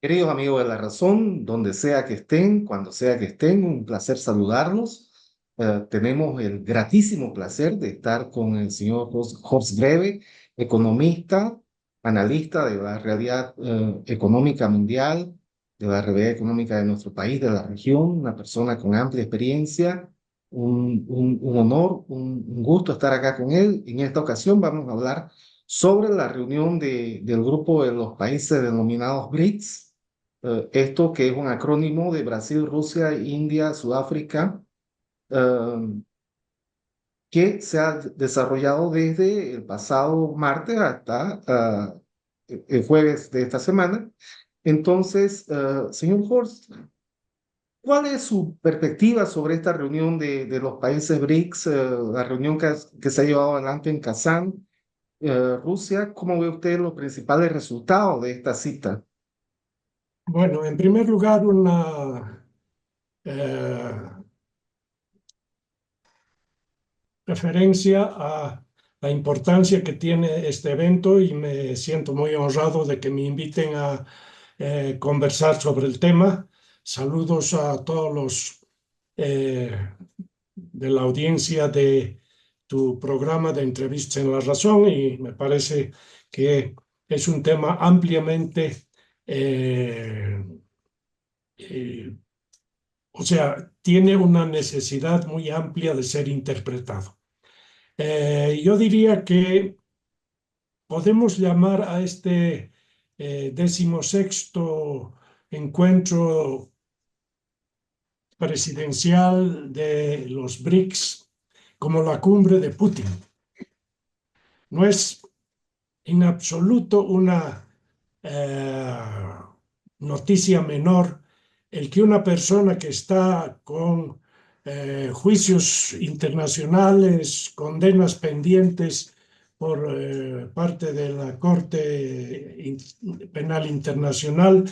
Queridos amigos de la razón, donde sea que estén, cuando sea que estén, un placer saludarlos. Tenemos el gratísimo placer de estar con el señor Horst Greve, economista, analista de la realidad económica mundial, de la realidad económica de nuestro país, de la región, una persona con amplia experiencia. Un honor, un gusto estar acá con él. En esta ocasión vamos a hablar sobre la reunión del grupo de los países denominados BRICS. Esto que es un acrónimo de Brasil, Rusia, India, Sudáfrica, eh, que se ha desarrollado desde el pasado martes hasta el jueves de esta semana. Entonces, señor Horst, ¿cuál es su perspectiva sobre esta reunión de los países BRICS, la reunión que se ha llevado adelante en Kazán, Rusia? ¿Cómo ve usted los principales resultados de esta cita? Bueno, en primer lugar, una eh, referencia a la importancia que tiene este evento y me siento muy honrado de que me inviten a conversar sobre el tema. Saludos a todos los eh, de la audiencia de tu programa de entrevistas en La Razón y me parece que es un tema ampliamente eh, eh, o sea, tiene una necesidad muy amplia de ser interpretado. Yo diría que podemos llamar a este 16º encuentro presidencial de los BRICS como la cumbre de Putin. No es en absoluto una eh, noticia menor el que una persona que está con juicios internacionales, condenas pendientes por parte de la Corte Penal Internacional,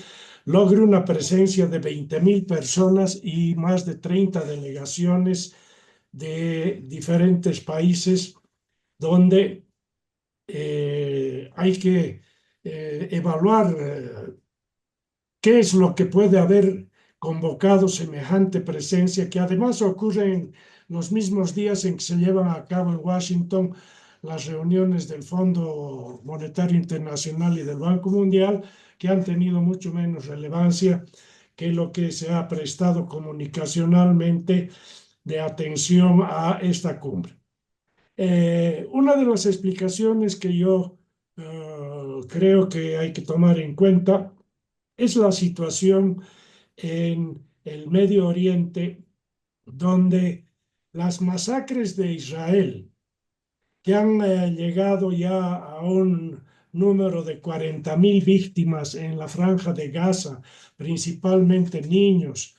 logre una presencia de 20.000 personas y más de 30 delegaciones de diferentes países donde hay que evaluar qué es lo que puede haber convocado semejante presencia, que además ocurre en los mismos días en que se llevan a cabo en Washington las reuniones del Fondo Monetario Internacional y del Banco Mundial, que han tenido mucho menos relevancia que lo que se ha prestado comunicacionalmente de atención a esta cumbre. Una de las explicaciones que yo creo que hay que tomar en cuenta es la situación en el Medio Oriente, donde las masacres de Israel, que han llegado ya a un número de 40.000 víctimas en la franja de Gaza, principalmente niños.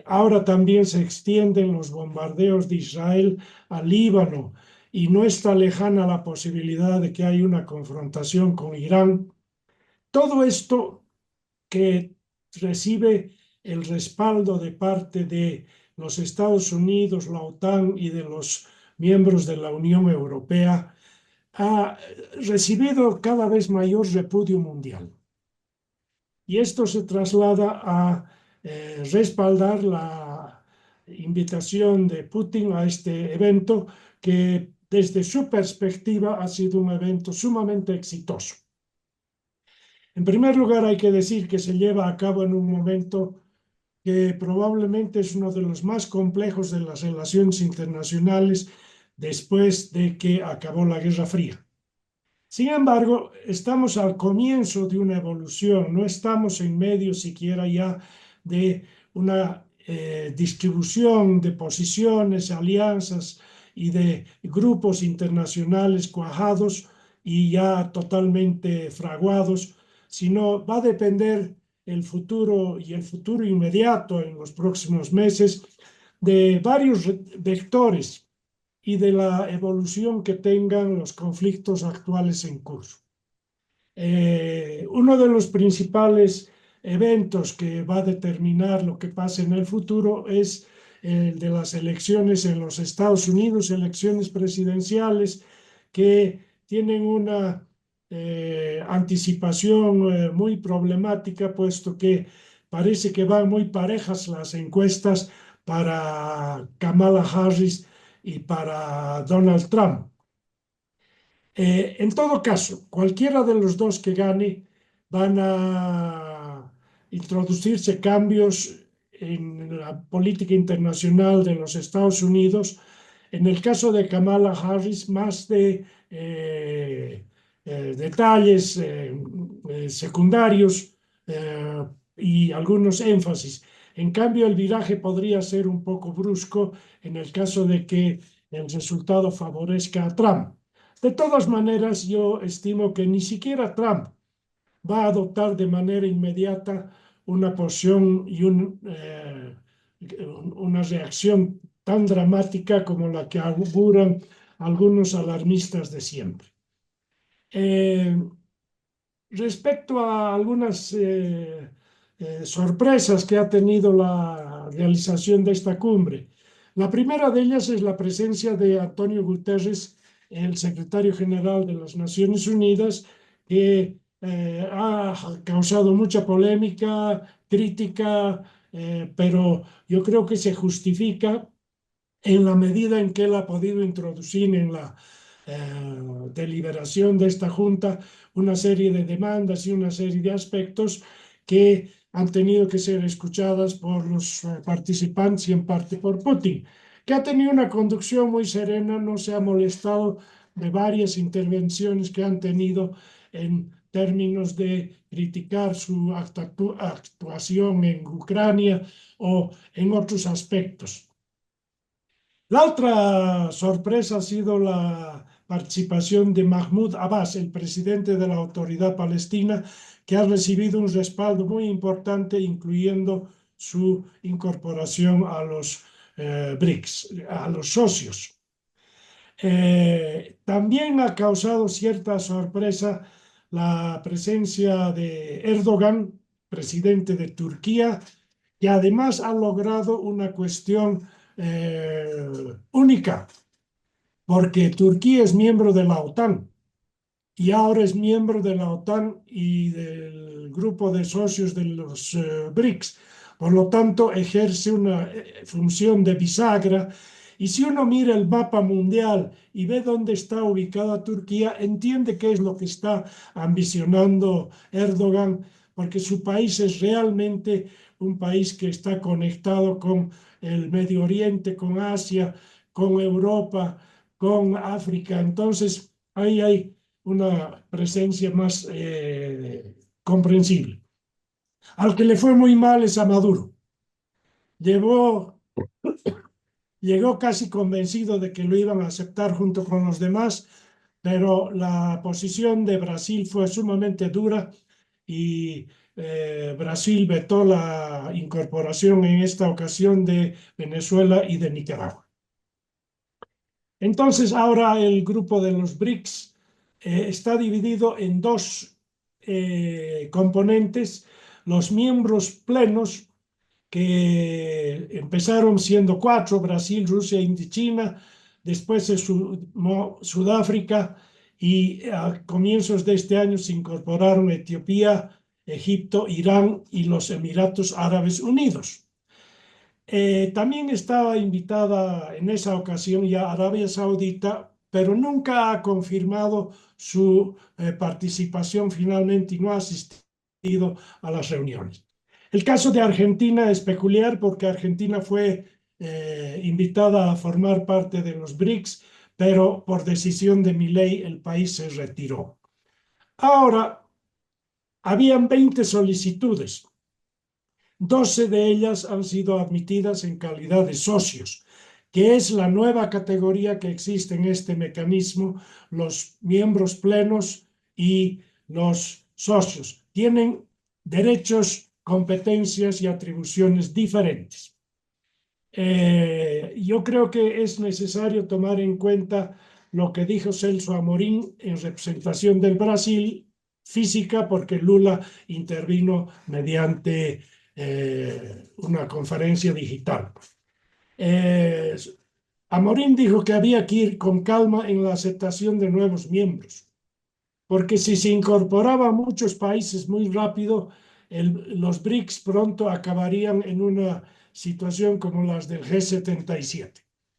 Ahora también se extienden los bombardeos de Israel al Líbano y no está lejana la posibilidad de que haya una confrontación con Irán. Todo esto que recibe el respaldo de parte de los Estados Unidos, la OTAN y de los miembros de la Unión Europea, ha recibido cada vez mayor repudio mundial. Y esto se traslada a respaldar la invitación de Putin a este evento que desde su perspectiva ha sido un evento sumamente exitoso. En primer lugar, hay que decir que se lleva a cabo en un momento que probablemente es uno de los más complejos de las relaciones internacionales después de que acabó la Guerra Fría. Sin embargo, estamos al comienzo de una evolución, no estamos en medio siquiera ya de una distribución de posiciones, alianzas y de grupos internacionales cuajados y ya totalmente fraguados, sino va a depender el futuro y el futuro inmediato en los próximos meses de varios vectores y de la evolución que tengan los conflictos actuales en curso. Uno de los principales eventos que va a determinar lo que pase en el futuro es el de las elecciones en los Estados Unidos, elecciones presidenciales que tienen una anticipación muy problemática, puesto que parece que van muy parejas las encuestas para Kamala Harris y para Donald Trump. En todo caso, cualquiera de los dos que gane van a introducirse cambios en la política internacional de los Estados Unidos. En el caso de Kamala Harris, más de detalles secundarios y algunos énfasis. En cambio, el viraje podría ser un poco brusco en el caso de que el resultado favorezca a Trump. De todas maneras, yo estimo que ni siquiera Trump va a adoptar de manera inmediata una posición y una reacción tan dramática como la que auguran algunos alarmistas de siempre. Eh, Respecto a algunas sorpresas que ha tenido la realización de esta cumbre, la primera de ellas es la presencia de Antonio Guterres, el secretario general de las Naciones Unidas, que ha causado mucha polémica, crítica, pero yo creo que se justifica en la medida en que él ha podido introducir en la deliberación de esta Junta una serie de demandas y una serie de aspectos que han tenido que ser escuchadas por los participantes y en parte por Putin, que ha tenido una conducción muy serena, no se ha molestado de varias intervenciones que han tenido en términos de criticar su actuación en Ucrania o en otros aspectos. La otra sorpresa ha sido la participación de Mahmoud Abbas, el presidente de la Autoridad Palestina, que ha recibido un respaldo muy importante, incluyendo su incorporación a los BRICS, a los socios. También ha causado cierta sorpresa la presencia de Erdogan, presidente de Turquía, que además ha logrado una cuestión única, porque Turquía es miembro de la OTAN y ahora es miembro de la OTAN y del grupo de socios de los BRICS. Por lo tanto, ejerce una función de bisagra. Y si uno mira el mapa mundial y ve dónde está ubicada Turquía, entiende qué es lo que está ambicionando Erdogan, porque su país es realmente un país que está conectado con el Medio Oriente, con Asia, con Europa, con África. Entonces, ahí hay una presencia más comprensible. Al que le fue muy mal es a Maduro. Llevó, llegó casi convencido de que lo iban a aceptar junto con los demás, pero la posición de Brasil fue sumamente dura y Brasil vetó la incorporación en esta ocasión de Venezuela y de Nicaragua. Entonces, ahora el grupo de los BRICS está dividido en dos componentes: los miembros plenos, que empezaron siendo cuatro: Brasil, Rusia, India y China. Después se sumó Sudáfrica y a comienzos de este año se incorporaron Etiopía, Egipto, Irán y los Emiratos Árabes Unidos. También estaba invitada en esa ocasión ya Arabia Saudita, pero nunca ha confirmado su participación finalmente y no ha asistido a las reuniones. El caso de Argentina es peculiar porque Argentina fue invitada a formar parte de los BRICS, pero por decisión de Milei el país se retiró. Ahora, habían 20 solicitudes. 12 de ellas han sido admitidas en calidad de socios, que es la nueva categoría que existe en este mecanismo. Los miembros plenos y los socios tienen derechos, competencias y atribuciones diferentes. Yo creo que es necesario tomar en cuenta lo que dijo Celso Amorín en representación del Brasil, física, porque Lula intervino mediante una conferencia digital. Amorín dijo que había que ir con calma en la aceptación de nuevos miembros. porque si se incorporaban muchos países muy rápido, los BRICS pronto acabarían en una situación como las del G77.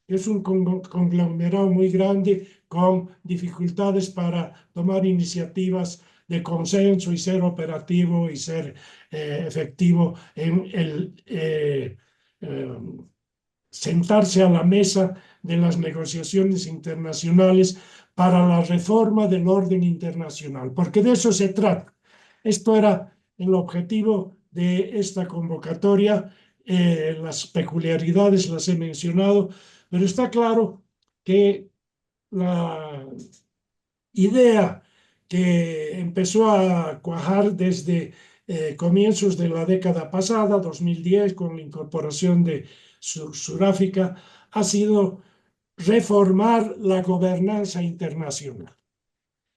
Es un conglomerado muy grande con dificultades para tomar iniciativas de consenso y ser operativo y ser efectivo en eh, sentarse a la mesa de las negociaciones internacionales para la reforma del orden internacional, porque de eso se trata. Esto era el objetivo de esta convocatoria. Las peculiaridades las he mencionado, pero está claro que la idea que empezó a cuajar desde comienzos de la década pasada, 2010, con la incorporación de Sudáfrica, ha sido reformar la gobernanza internacional,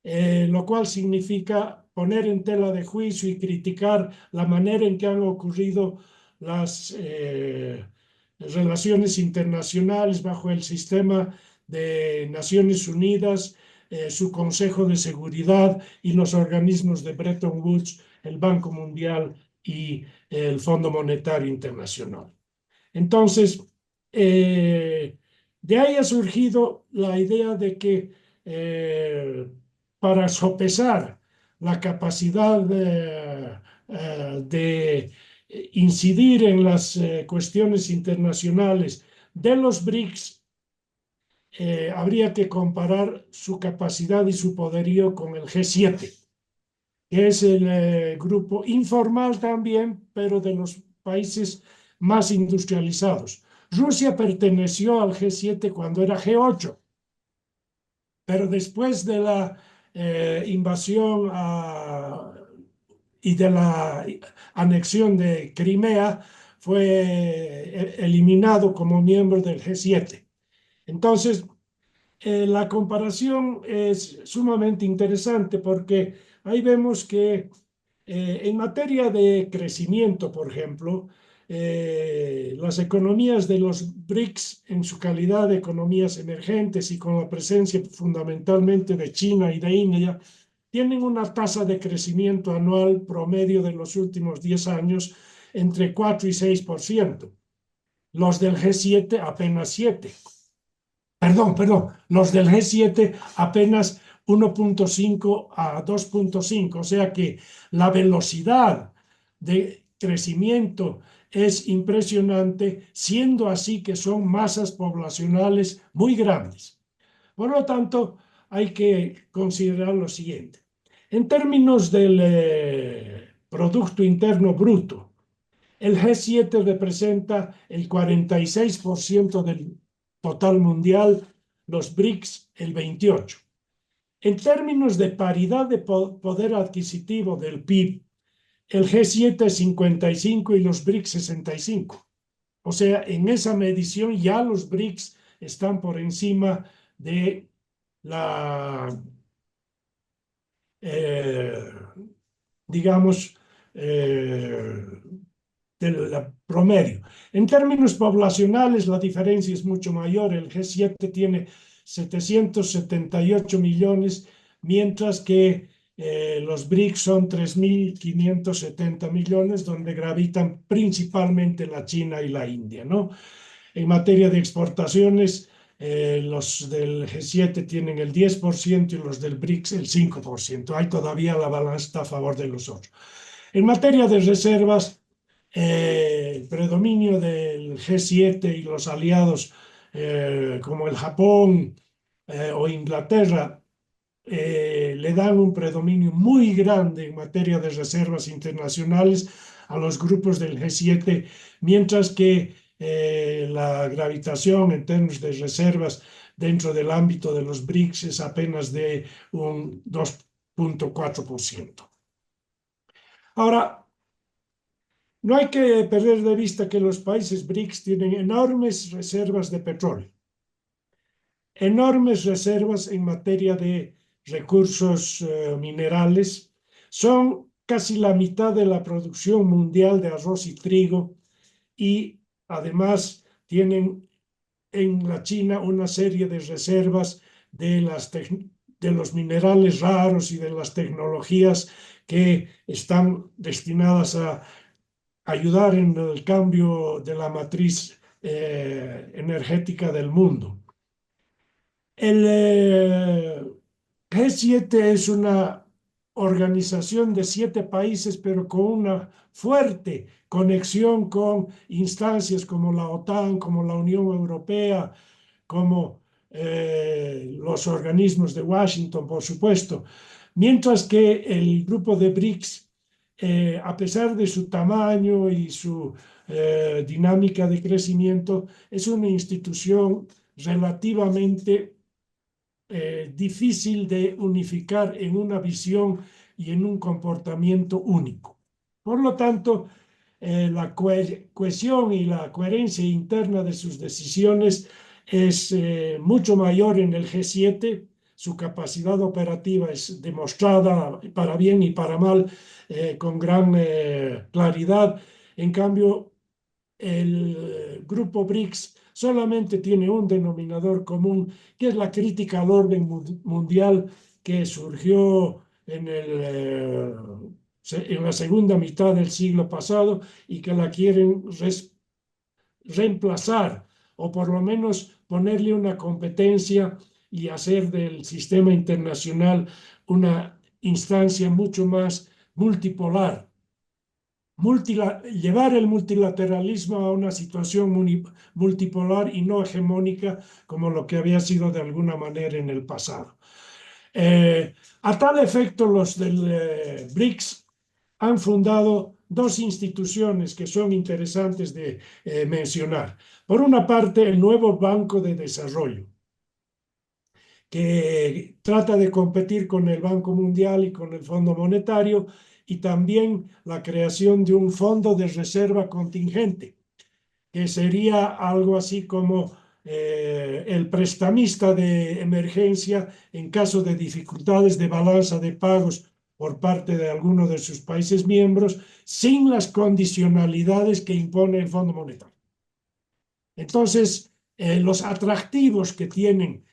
lo cual significa poner en tela de juicio y criticar la manera en que han ocurrido las relaciones internacionales bajo el sistema de Naciones Unidas, su Consejo de Seguridad y los organismos de Bretton Woods, el Banco Mundial y el Fondo Monetario Internacional. Entonces, de ahí ha surgido la idea de que para sopesar la capacidad de incidir en las cuestiones internacionales de los BRICS, habría que comparar su capacidad y su poderío con el G7, que es el grupo informal también, pero de los países más industrializados. Rusia perteneció al G7 cuando era G8, pero después de la invasión y de la anexión de Crimea, fue eliminado como miembro del G7. Entonces, la comparación es sumamente interesante porque ahí vemos que en materia de crecimiento, por ejemplo, las economías de los BRICS en su calidad de economías emergentes y con la presencia fundamentalmente de China y de India, tienen una tasa de crecimiento anual promedio de los últimos 10 años entre 4 y 6%. Los del G7 apenas 7%. Perdón, los del G7 apenas 1,5 a 2,5, o sea que la velocidad de crecimiento es impresionante, siendo así que son masas poblacionales muy grandes. Por lo tanto, hay que considerar lo siguiente. En términos del Producto Interno Bruto, el G7 representa el 46% del total mundial, los BRICS el 28%. En términos de paridad de poder adquisitivo del PIB, el G7 es 55 y los BRICS 65. O sea, en esa medición ya los BRICS están por encima de la, eh, digamos, del promedio. En términos poblacionales, la diferencia es mucho mayor. El G7 tiene 778 millones, mientras que los BRICS son 3.570 millones, donde gravitan principalmente la China y la India, ¿no? En materia de exportaciones, los del G7 tienen el 10% y los del BRICS el 5%. Hay todavía la balanza a favor de los otros. En materia de reservas, el predominio del G7 y los aliados como el Japón o Inglaterra le dan un predominio muy grande en materia de reservas internacionales a los grupos del G7, mientras que la gravitación en términos de reservas dentro del ámbito de los BRICS es apenas de un 2,4%. Ahora, no hay que perder de vista que los países BRICS tienen enormes reservas de petróleo, enormes reservas en materia de recursos minerales, son casi la mitad de la producción mundial de arroz y trigo y además tienen en la China una serie de reservas de las de los minerales raros y de las tecnologías que están destinadas a ayudar en el cambio de la matriz energética del mundo. El G7 es una organización de 7 países, pero con una fuerte conexión con instancias como la OTAN, como la Unión Europea, como los organismos de Washington, por supuesto. Mientras que el grupo de BRICS, a pesar de su tamaño y su dinámica de crecimiento, es una institución relativamente difícil de unificar en una visión y en un comportamiento único. Por lo tanto, la cohesión y la coherencia interna de sus decisiones es mucho mayor en el G7. Su capacidad operativa es demostrada para bien y para mal con gran claridad. En cambio, el grupo BRICS solamente tiene un denominador común, que es la crítica al orden mundial que surgió en la segunda mitad del siglo pasado y que la quieren reemplazar o por lo menos ponerle una competencia y hacer del sistema internacional una instancia mucho más multipolar. Llevar el multilateralismo a una situación multipolar y no hegemónica como lo que había sido de alguna manera en el pasado. A tal efecto, los del BRICS han fundado 2 instituciones que son interesantes de mencionar. Por una parte, el nuevo Banco de Desarrollo, que trata de competir con el Banco Mundial y con el Fondo Monetario, y también la creación de un fondo de reserva contingente, que sería algo así como el prestamista de emergencia en caso de dificultades de balanza de pagos por parte de alguno de sus países miembros, sin las condicionalidades que impone el Fondo Monetario. Entonces, los atractivos que tienen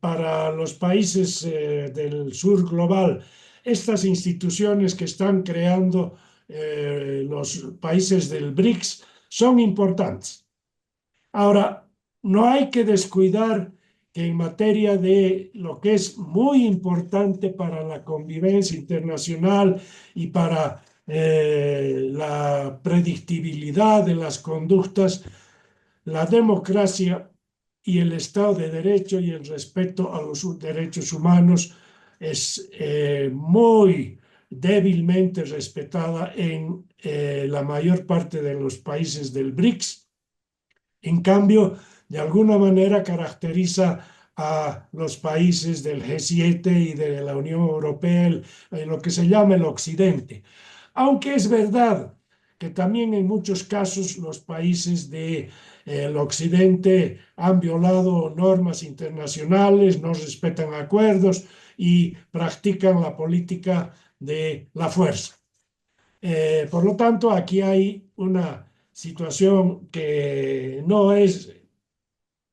para los países del sur global estas instituciones que están creando los países del BRICS son importantes. Ahora, no hay que descuidar que en materia de lo que es muy importante para la convivencia internacional y para la predictibilidad de las conductas, la democracia y el Estado de Derecho y el respeto a los derechos humanos es muy débilmente respetada en la mayor parte de los países del BRICS. En cambio, de alguna manera caracteriza a los países del G7 y de la Unión Europea, lo que se llama el Occidente. Aunque es verdad que también en muchos casos los países del Occidente han violado normas internacionales, no respetan acuerdos y practican la política de la fuerza. Por lo tanto, aquí hay una situación que no es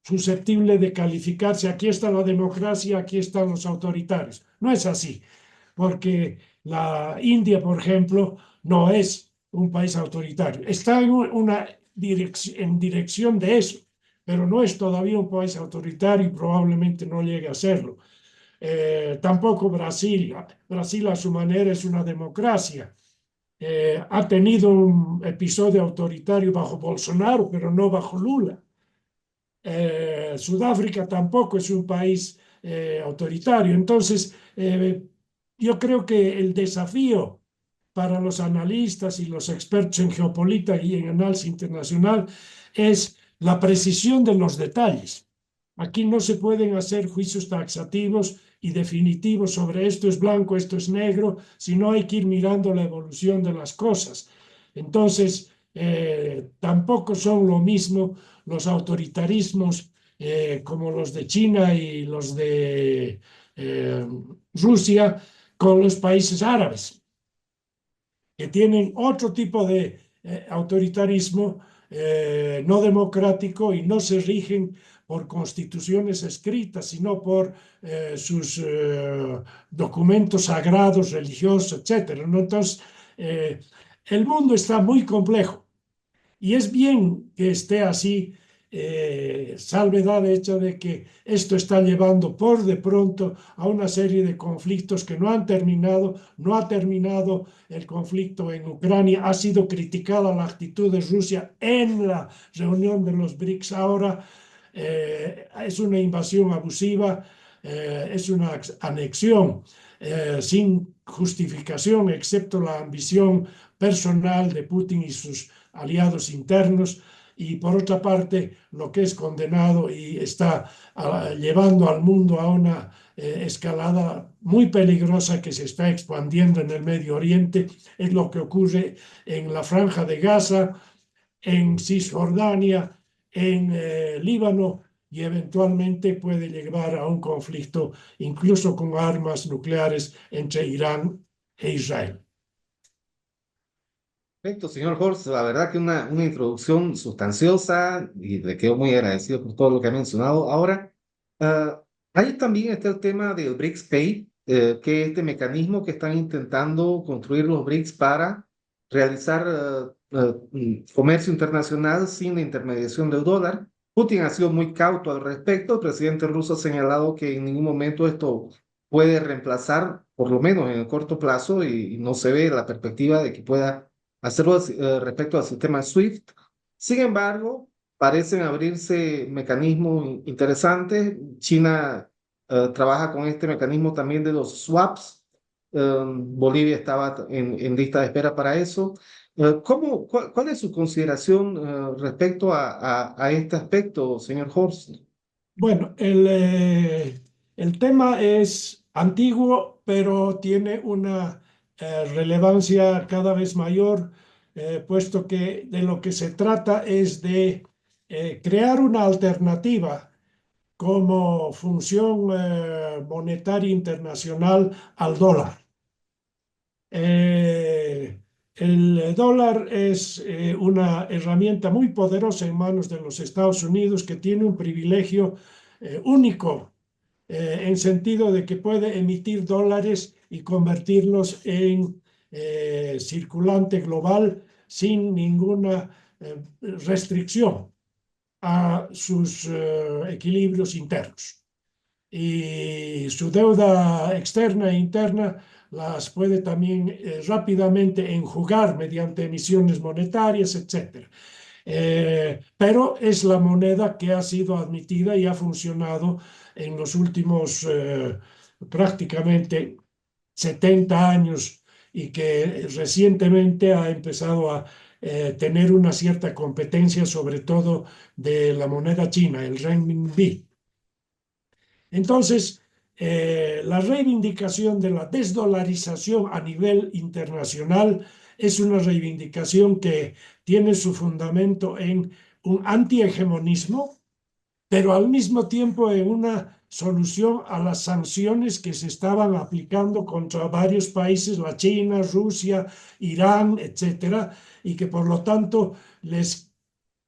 susceptible de calificarse. Aquí está la democracia, aquí están los autoritarios. No es así, porque la India, por ejemplo, no es un país autoritario. Está en dirección de eso, pero no es todavía un país autoritario y probablemente no llegue a serlo. Tampoco Brasil. Brasil a su manera es una democracia. Ha tenido un episodio autoritario bajo Bolsonaro, pero no bajo Lula. Sudáfrica tampoco es un país autoritario. Entonces, yo creo que el desafío para los analistas y los expertos en geopolítica y en análisis internacional es la precisión de los detalles. Aquí no se pueden hacer juicios taxativos y definitivos sobre esto es blanco, esto es negro, sino hay que ir mirando la evolución de las cosas. Entonces, tampoco son lo mismo los autoritarismos como los de China y los de Rusia con los países árabes, que tienen otro tipo de autoritarismo no democrático y no se rigen por constituciones escritas, sino por sus documentos sagrados, religiosos, etcétera, ¿no? Entonces, el mundo está muy complejo y es bien que esté así, salvedad hecha de que esto está llevando por de pronto a una serie de conflictos que no han terminado. No ha terminado el conflicto en Ucrania, ha sido criticada la actitud de Rusia en la reunión de los BRICS ahora. Es una invasión abusiva, es una anexión sin justificación, excepto la ambición personal de Putin y sus aliados internos. Y por otra parte, lo que es condenado y está llevando al mundo a una escalada muy peligrosa que se está expandiendo en el Medio Oriente es lo que ocurre en la Franja de Gaza, en Cisjordania, en Líbano, y eventualmente puede llevar a un conflicto incluso con armas nucleares entre Irán e Israel. Perfecto, señor Horst, la verdad que una introducción sustanciosa y le quedo muy agradecido por todo lo que ha mencionado. Ahora, ahí también está el tema del BRICS Pay, que es este mecanismo que están intentando construir los BRICS para realizar comercio internacional sin la intermediación del dólar. Putin ha sido muy cauto al respecto. El presidente ruso ha señalado que en ningún momento esto puede reemplazar, por lo menos en el corto plazo, y no se ve la perspectiva de que pueda hacerlo respecto al sistema SWIFT. Sin embargo, parecen abrirse mecanismos interesantes. China trabaja con este mecanismo también de los swaps. Bolivia estaba en lista de espera para eso. ¿Cuál es su consideración respecto a este aspecto, señor Horst? Bueno, el tema es antiguo, pero tiene una relevancia cada vez mayor, puesto que de lo que se trata es de crear una alternativa como función monetaria internacional al dólar. El dólar es una herramienta muy poderosa en manos de los Estados Unidos, que tiene un privilegio único, en sentido de que puede emitir dólares y convertirlos en circulante global sin ninguna restricción a sus equilibrios internos. Y su deuda externa e interna las puede también rápidamente enjugar mediante emisiones monetarias, etcétera. Pero es la moneda que ha sido admitida y ha funcionado en los últimos prácticamente 70 años, y que recientemente ha empezado a tener una cierta competencia, sobre todo de la moneda china, el renminbi. Entonces, la reivindicación de la desdolarización a nivel internacional es una reivindicación que tiene su fundamento en un antihegemonismo, pero al mismo tiempo en una solución a las sanciones que se estaban aplicando contra varios países, la China, Rusia, Irán, etcétera, y que por lo tanto les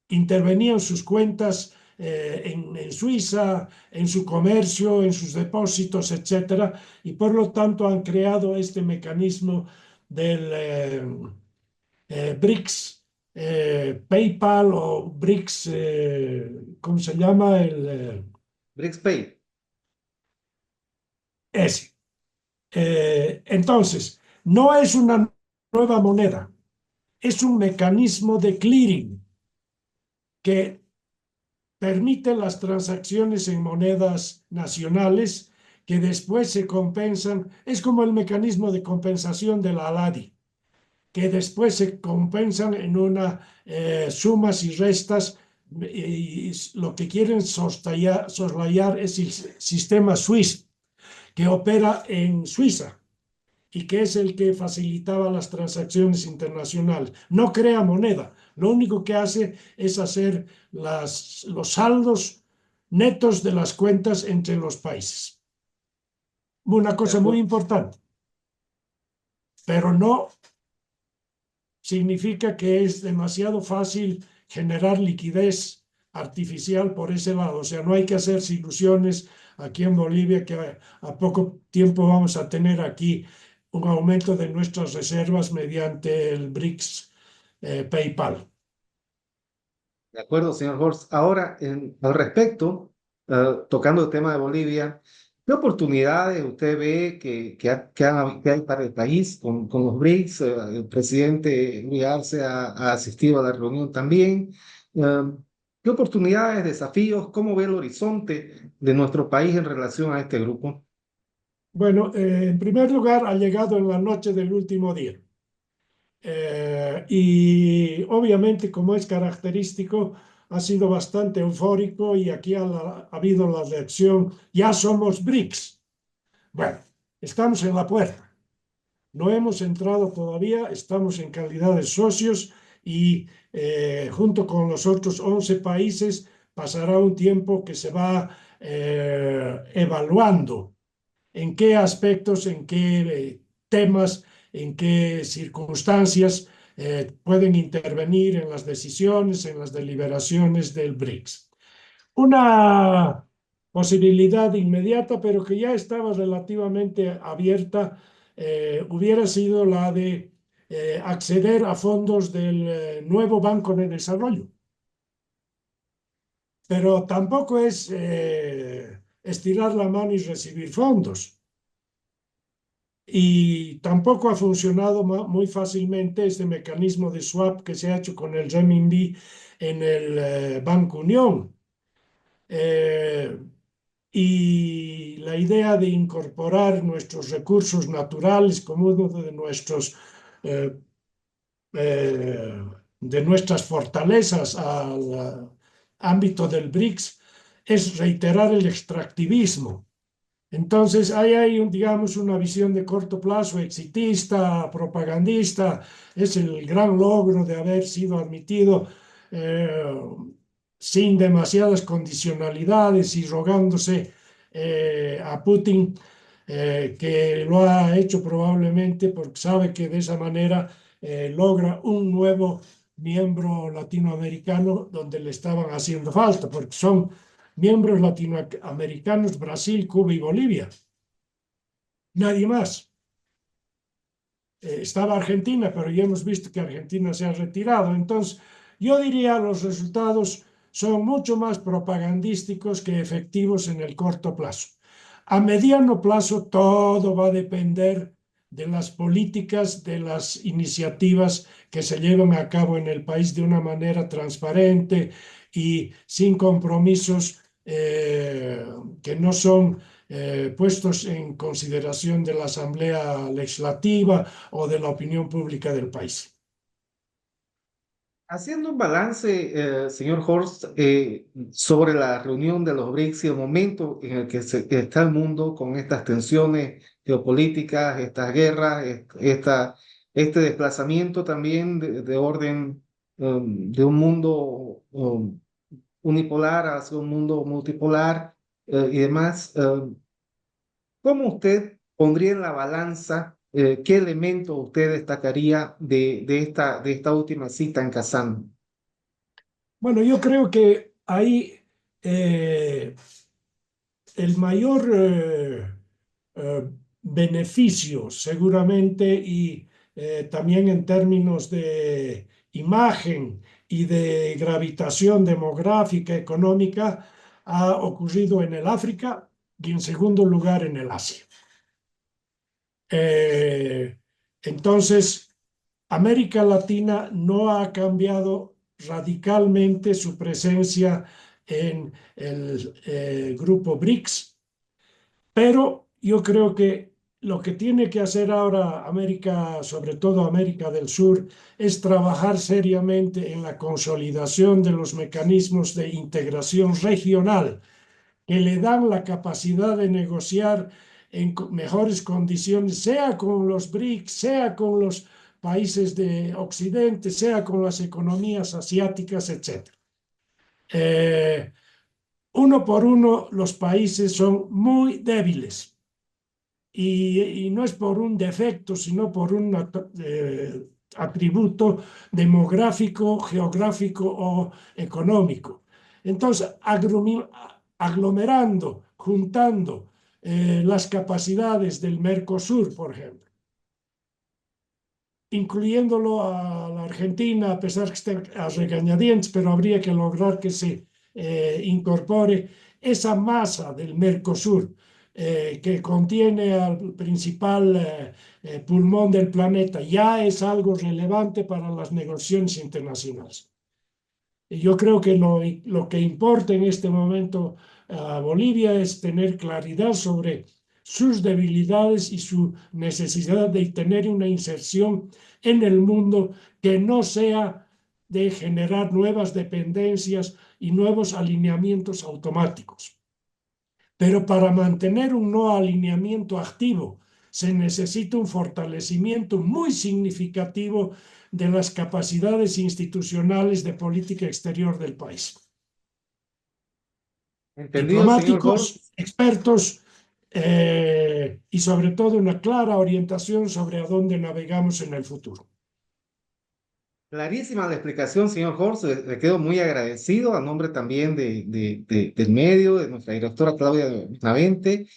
intervenían sus cuentas en Suiza, en su comercio, en sus depósitos, etcétera, y por lo tanto han creado este mecanismo del BRICS, PayPal o BRICS, ¿cómo se llama? BRICS Pay. Ese. Entonces, no es una nueva moneda, es un mecanismo de clearing que permite las transacciones en monedas nacionales que después se compensan. Es como el mecanismo de compensación de la ALADI, que después se compensan en una sumas y restas, y lo que quieren soslayar es el sistema SWIFT, que opera en Suiza y que es el que facilitaba las transacciones internacionales. No crea moneda, lo único que hace es hacer los saldos netos de las cuentas entre los países. Una De cosa muy acuerdo. importante, pero no significa que es demasiado fácil generar liquidez artificial por ese lado. O sea, no hay que hacerse ilusiones aquí en Bolivia que a poco tiempo vamos a tener aquí un aumento de nuestras reservas mediante el BRICS PayPal. De acuerdo, señor Horst. Ahora, al respecto, tocando el tema de Bolivia, ¿qué oportunidades usted ve que hay para el país con los BRICS? El presidente Luis Arce ha asistido a la reunión también. Eh, ¿Qué oportunidades, desafíos, cómo ve el horizonte de nuestro país en relación a este grupo? Bueno, en primer lugar, ha llegado en la noche del último día. Y obviamente, como es característico, ha sido bastante eufórico y aquí ha habido la reacción, ya somos BRICS. Bueno, estamos en la puerta. No hemos entrado todavía, estamos en calidad de socios y junto con los otros 11 países pasará un tiempo que se va evaluando en qué aspectos, en qué temas, en qué circunstancias pueden intervenir en las decisiones, en las deliberaciones del BRICS. Una posibilidad inmediata, pero que ya estaba relativamente abierta, hubiera sido la de acceder a fondos del nuevo Banco de Desarrollo. Pero tampoco es estirar la mano y recibir fondos. Y tampoco ha funcionado muy fácilmente este mecanismo de swap que se ha hecho con el renminbi en el Banco Unión. Eh, y la idea de incorporar nuestros recursos naturales como uno eh, eh, de nuestras fortalezas al ámbito del BRICS es reiterar el extractivismo. Entonces, ahí hay, digamos, una visión de corto plazo exitista, propagandista. Es el gran logro de haber sido admitido eh, sin demasiadas condicionalidades y rogándose a Putin, que lo ha hecho probablemente porque sabe que de esa manera logra un nuevo miembro latinoamericano donde le estaban haciendo falta, porque son miembros latinoamericanos, Brasil, Cuba y Bolivia. Nadie más. Estaba Argentina, pero ya hemos visto que Argentina se ha retirado. Entonces, yo diría los resultados son mucho más propagandísticos que efectivos en el corto plazo. A mediano plazo todo va a depender de las políticas, de las iniciativas que se llevan a cabo en el país de una manera transparente y sin compromisos que no son puestos en consideración de la Asamblea Legislativa o de la opinión pública del país. Haciendo un balance, señor Horst, sobre la reunión de los BRICS y el momento en el que está el mundo con estas tensiones geopolíticas, estas guerras, este desplazamiento también de orden de un mundo unipolar hacia un mundo multipolar y demás. ¿Cómo usted pondría en la balanza qué elemento usted destacaría de esta última cita en Kazán? Bueno, yo creo que ahí eh, el mayor beneficio seguramente y también en términos de imagen y de gravitación demográfica, económica, ha ocurrido en el África y en segundo lugar en el Asia. Eh, entonces, América Latina no ha cambiado radicalmente su presencia en el grupo BRICS, pero yo creo que lo que tiene que hacer ahora América, sobre todo América del Sur, es trabajar seriamente en la consolidación de los mecanismos de integración regional que le dan la capacidad de negociar en mejores condiciones, sea con los BRICS, sea con los países de Occidente, sea con las economías asiáticas, etc. Eh, Uno por uno, los países son muy débiles y no es por un defecto, sino por un atributo demográfico, geográfico o económico. Entonces, aglomerando, juntando las capacidades del Mercosur, por ejemplo, incluyéndolo a la Argentina, a pesar que esté a regañadientes, pero habría que lograr que se incorpore esa masa del Mercosur, que contiene al principal pulmón del planeta, ya es algo relevante para las negociaciones internacionales. Y yo creo que lo que importa en este momento a Bolivia es tener claridad sobre sus debilidades y su necesidad de tener una inserción en el mundo que no sea de generar nuevas dependencias y nuevos alineamientos automáticos. Pero para mantener un no alineamiento activo se necesita un fortalecimiento muy significativo de las capacidades institucionales de política exterior del país. Entendido, señor Diplomáticos, Horst. expertos y sobre todo una clara orientación sobre a dónde navegamos en el futuro. Clarísima la explicación, señor Horst. Le quedo muy agradecido a nombre también del medio, de nuestra directora Claudia Navente.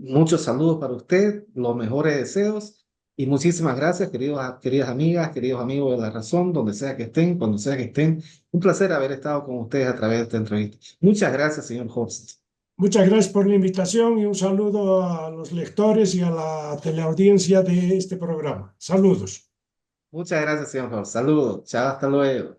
Muchos saludos para usted, los mejores deseos y muchísimas gracias, queridas amigas, queridos amigos de La Razón, donde sea que estén, cuando sea que estén. Un placer haber estado con ustedes a través de esta entrevista. Muchas gracias, señor Horst. Muchas gracias por la invitación y un saludo a los lectores y a la teleaudiencia de este programa. Saludos. Muchas gracias, señor Horst. Saludos. Chao, hasta luego.